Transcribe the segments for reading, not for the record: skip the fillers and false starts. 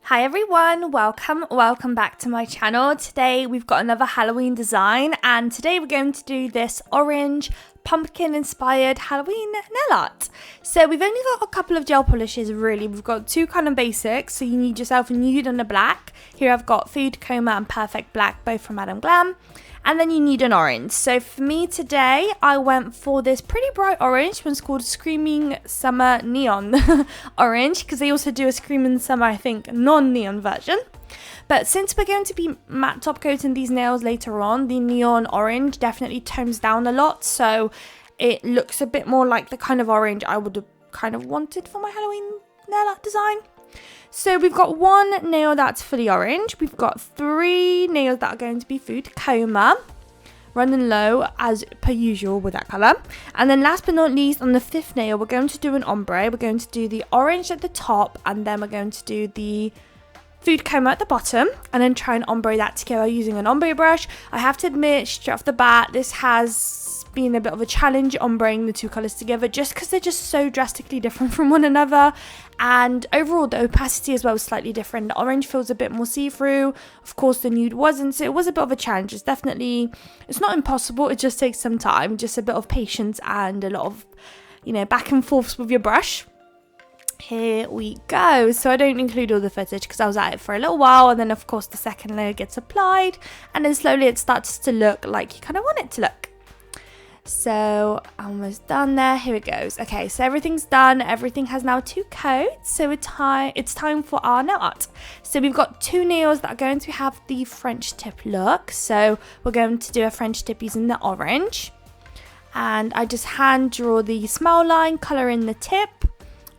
Hi everyone, welcome back to my channel. Today we've got another Halloween design, and today we're going to do this orange pumpkin inspired Halloween nail art. So we've only got a couple of gel polishes really. We've got two kind of basics, so you need yourself a nude and a black. Here I've got Food Coma and Perfect Black, both from Glam. And then you need an orange. So for me today, I went for this pretty bright orange. One's called Screaming Summer Neon Orange, because they also do a Screaming Summer, I think, non-neon version. But since we're going to be matte top coating these nails later on, the neon orange definitely tones down a lot. So it looks a bit more like the kind of orange I would have kind of wanted for my Halloween nail art design. So we've got one nail that's fully orange. We've got three nails that are going to be Food Coma, running low as per usual with that colour. And then last but not least, on the fifth nail, we're going to do an ombre. We're going to do the orange at the top, and then we're going to do the Food Coma at the bottom, and then try and ombre that together using an ombre brush. I have to admit, straight off the bat, this has been a bit of a challenge ombreing the two colours together, just because they're just so drastically different from one another. And overall the opacity as well is slightly different. The orange feels a bit more see-through, of course the nude wasn't, so it was a bit of a challenge. It's not impossible, it just takes some time, just a bit of patience and a lot of, back and forths with your brush. Here we go. So I don't include all the footage because I was at it for a little while, and then of course the second layer gets applied, and then slowly it starts to look like you kind of want it to look. So almost done there. Here it goes. Okay, so everything's done. Everything has now two coats. So it's time for our nail art. So we've got two nails that are going to have the French tip look. So we're going to do a French tip using the orange. And I just hand draw the smile line, colour in the tip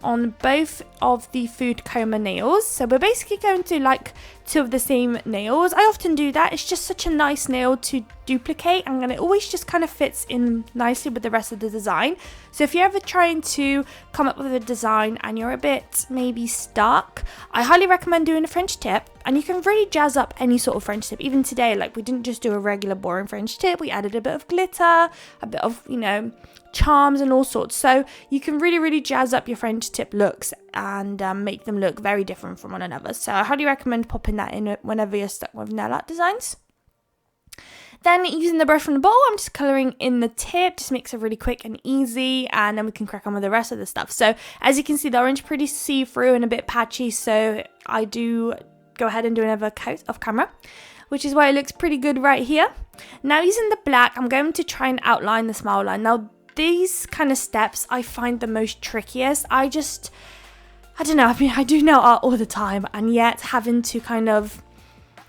on both of the Food Coma nails. So we're basically going to like two of the same nails. I often do that. It's just such a nice nail to duplicate, and it always just kind of fits in nicely with the rest of the design. So if you're ever trying to come up with a design and you're a bit maybe stuck, I highly recommend doing a French tip, and you can really jazz up any sort of French tip. Even today, like, we didn't just do a regular boring French tip, we added a bit of glitter, a bit of, charms and all sorts. So you can really jazz up your French tip looks and make them look very different from one another. So I highly recommend popping that in whenever you're stuck with nail art designs. Then using the brush from the bowl, I'm just colouring in the tip, just makes it really quick and easy, and then we can crack on with the rest of the stuff. So as you can see, the orange pretty see-through and a bit patchy, so I do go ahead and do another coat off camera, which is why it looks pretty good right here. Now using the black, I'm going to try and outline the smile line. Now these kind of steps I find the most trickiest. I don't know, I do nail art all the time, and yet having to kind of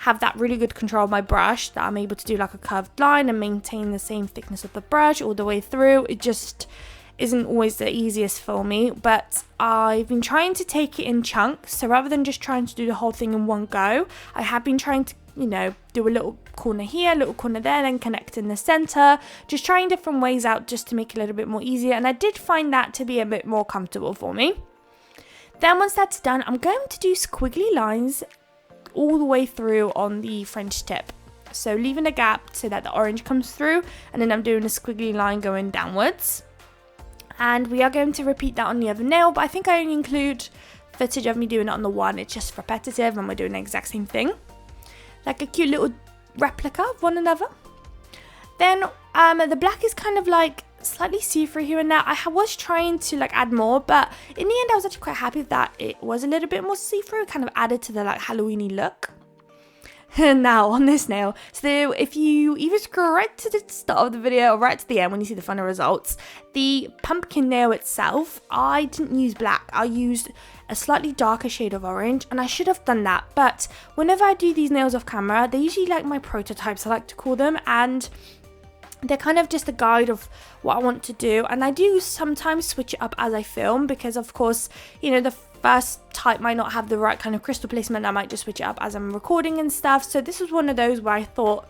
have that really good control of my brush, that I'm able to do like a curved line and maintain the same thickness of the brush all the way through, it just isn't always the easiest for me. But I've been trying to take it in chunks, so rather than just trying to do the whole thing in one go, I have been trying to do a little corner here, a little corner there, then connect in the center, just trying different ways out just to make it a little bit more easier, and I did find that to be a bit more comfortable for me. Then once that's done, I'm going to do squiggly lines all the way through on the French tip, so leaving a gap so that the orange comes through, and then I'm doing a squiggly line going downwards. And we are going to repeat that on the other nail, but I think I only include footage of me doing it on the one. It's just repetitive and we're doing the exact same thing, like a cute little replica of one another. Then the black is kind of like slightly see-through here and there. I was trying to like add more, but in the end I was actually quite happy that it was a little bit more see-through. It kind of added to the like Halloweeny look. Now on this nail, so if you either scroll right to the start of the video or right to the end when you see the final results, the pumpkin nail itself, I didn't use black. I used a slightly darker shade of orange, and I should have done that, but whenever I do these nails off camera, they're usually like my prototypes, I like to call them, and they're kind of just a guide of what I want to do. And I do sometimes switch it up as I film, because of course, the first type might not have the right kind of crystal placement. I might just switch it up as I'm recording and stuff. So this was one of those where I thought,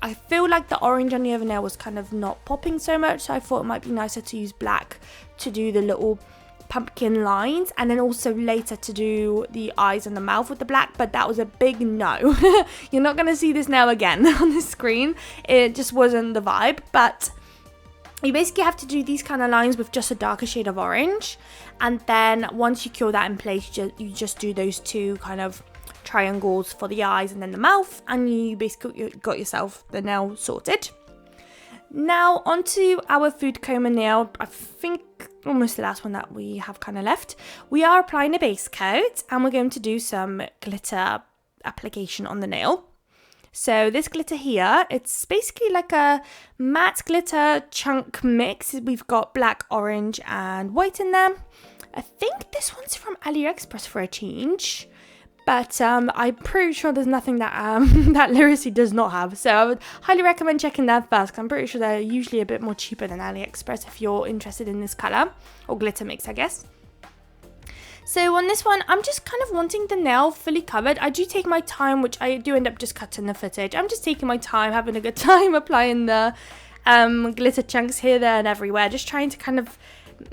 I feel like the orange on the other nail was kind of not popping so much, so I thought it might be nicer to use black to do the little pumpkin lines, and then also later to do the eyes and the mouth with the black. But that was a big no. You're not going to see this nail again on the screen. It just wasn't the vibe. But you basically have to do these kind of lines with just a darker shade of orange, and then once you cure that in place, you just do those two kind of triangles for the eyes and then the mouth, and you basically got yourself the nail sorted. Now onto our food coma nail. I think almost the last one that we have kind of left. We are applying a base coat and we're going to do some glitter application on the nail. So this glitter here, it's basically like a matte glitter chunk mix. We've got black, orange and white in there. I think this one's from AliExpress for a change, but I'm pretty sure there's nothing that that Lyrici does not have. So I would highly recommend checking that first, 'cause I'm pretty sure they're usually a bit more cheaper than AliExpress if you're interested in this colour, or glitter mix, I guess. So on this one, I'm just kind of wanting the nail fully covered. I do take my time, which I do end up just cutting the footage. I'm just taking my time, having a good time applying the glitter chunks here, there and everywhere. Just trying to kind of,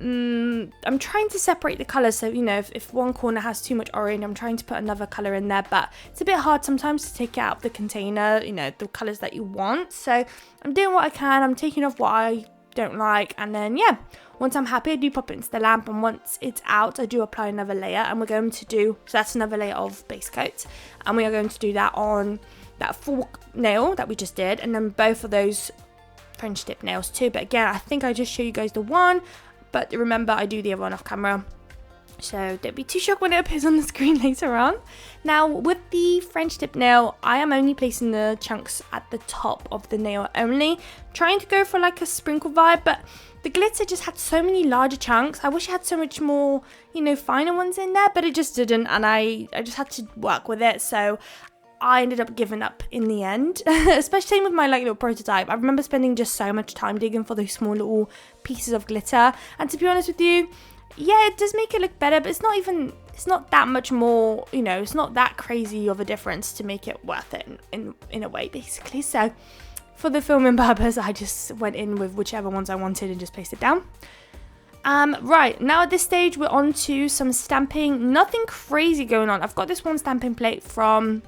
I'm trying to separate the colours. So, you know, if one corner has too much orange, I'm trying to put another colour in there. But it's a bit hard sometimes to take it out of the container, you know, the colours that you want. So I'm doing what I can. I'm taking off what I don't like, and then yeah, once I'm happy I do pop it into the lamp, and once it's out I do apply another layer, and we're going to do, so that's another layer of base coat, and we are going to do that on that full nail that we just did, and then both of those French tip nails too. But again, I think I just show you guys the one, but remember I do the other one off camera, so don't be too shocked when it appears on the screen later on. Now with the French tip nail, I am only placing the chunks at the top of the nail only, trying to go for like a sprinkle vibe, but the glitter just had so many larger chunks. I wish I had so much more, you know, finer ones in there, but it just didn't, and I just had to work with it, so I ended up giving up in the end. Especially with my like little prototype, I remember spending just so much time digging for those small little pieces of glitter, and to be honest with you, yeah, it does make it look better, but it's not that much more, you know, it's not that crazy of a difference to make it worth it in a way, basically. So for the filming purpose, I just went in with whichever ones I wanted and just placed it down. Right, now at this stage we're on to some stamping. Nothing crazy going on. I've got this one stamping plate from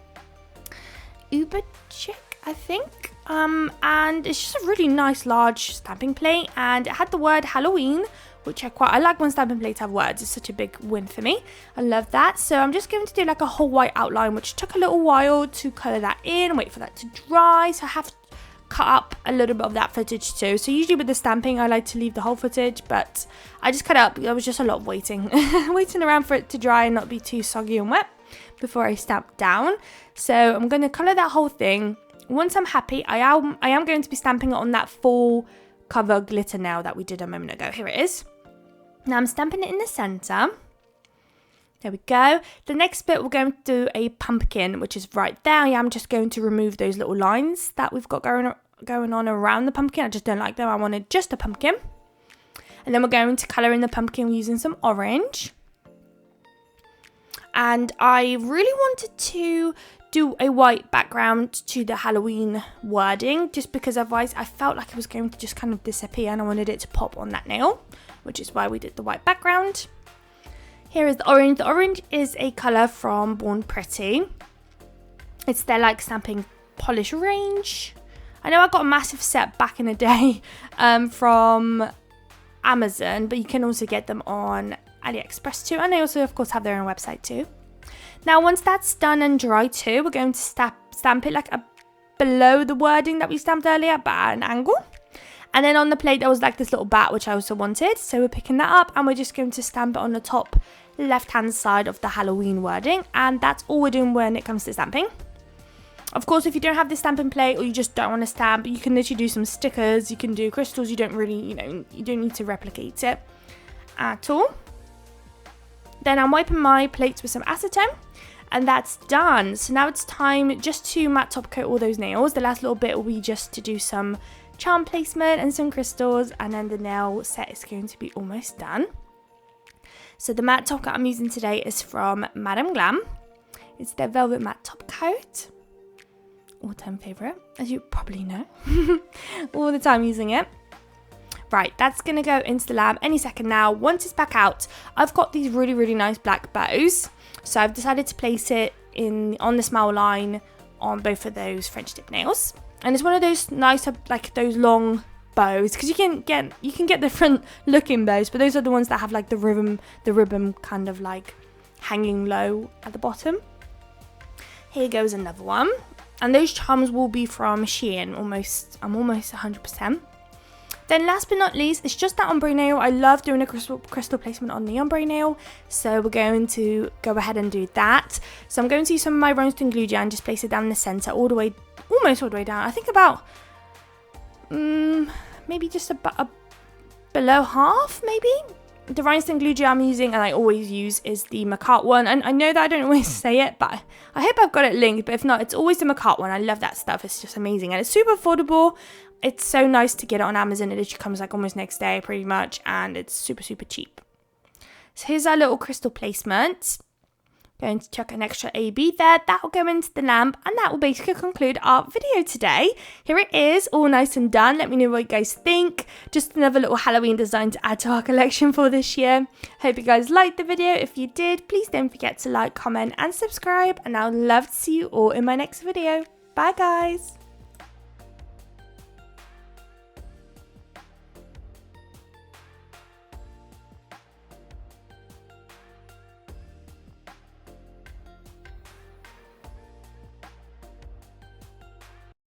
Uberchick, I think, and it's just a really nice large stamping plate, and it had the word Halloween, which I like when stamping plates have words. It's such a big win for me. I love that. So I'm just going to do like a whole white outline, which took a little while to colour that in, wait for that to dry. So I have to cut up a little bit of that footage too. So usually with the stamping, I like to leave the whole footage, but I just cut it up. There was just a lot of waiting, waiting around for it to dry and not be too soggy and wet before I stamp down. So I'm going to colour that whole thing. Once I'm happy, I am going to be stamping it on that full cover glitter nail that we did a moment ago. Here it is. Now I'm stamping it in the centre. There we go. The next bit we're going to do a pumpkin, which is right there. I am just going to remove those little lines that we've got going on around the pumpkin. I just don't like them. I wanted just a pumpkin. And then we're going to colour in the pumpkin using some orange. And I really wanted to do a white background to the Halloween wording, just because otherwise I felt like it was going to just kind of disappear, and I wanted it to pop on that nail, which is why we did the white background. Here is the orange. The orange is a colour from Born Pretty. It's their like stamping polish range. I know I got a massive set back in the day from Amazon, but you can also get them on AliExpress too, and they also of course have their own website too. Now once that's done and dry too, we're going to stamp it like below the wording that we stamped earlier, but at an angle. And then on the plate there was like this little bat, which I also wanted, so we're picking that up and we're just going to stamp it on the top left hand side of the Halloween wording, and that's all we're doing when it comes to stamping. Of course, if you don't have this stamping plate or you just don't want to stamp, you can literally do some stickers, you can do crystals. You don't really, you know, you don't need to replicate it at all. Then I'm wiping my plates with some acetone, and that's done. So now it's time just to matte top coat all those nails. The last little bit will be just to do some charm placement and some crystals, and then the nail set is going to be almost done. So the matte top coat I'm using today is from Madame Glam. It's their velvet matte top coat. All-time favourite, as you probably know. All the time using it. Right, that's going to go into the lamp any second now. Once it's back out, I've got these really, really nice black bows. So I've decided to place it on the smile line on both of those French tip nails. And it's one of those nice, like those long bows, because you can get different looking bows, but those are the ones that have like the ribbon kind of like hanging low at the bottom. Here goes another one. And those charms will be from Shein, I'm almost 100%. Then last but not least, it's just that ombre nail. I love doing a crystal placement on the ombre nail. So we're going to go ahead and do that. So I'm going to use some of my rhinestone glue gel and just place it down the center almost all the way down. I think about, maybe just below half, maybe. The rhinestone glue gel I'm using and I always use is the McCart one. And I know that I don't always say it, but I hope I've got it linked. But if not, it's always the McCart one. I love that stuff. It's just amazing. And it's super affordable. It's so nice to get it on Amazon. It literally comes like almost next day pretty much. And it's super, super cheap. So here's our little crystal placement. Going to chuck an extra AB there. That will go into the lamp. And that will basically conclude our video today. Here it is, all nice and done. Let me know what you guys think. Just another little Halloween design to add to our collection for this year. Hope you guys liked the video. If you did, please don't forget to like, comment and subscribe. And I'd love to see you all in my next video. Bye guys.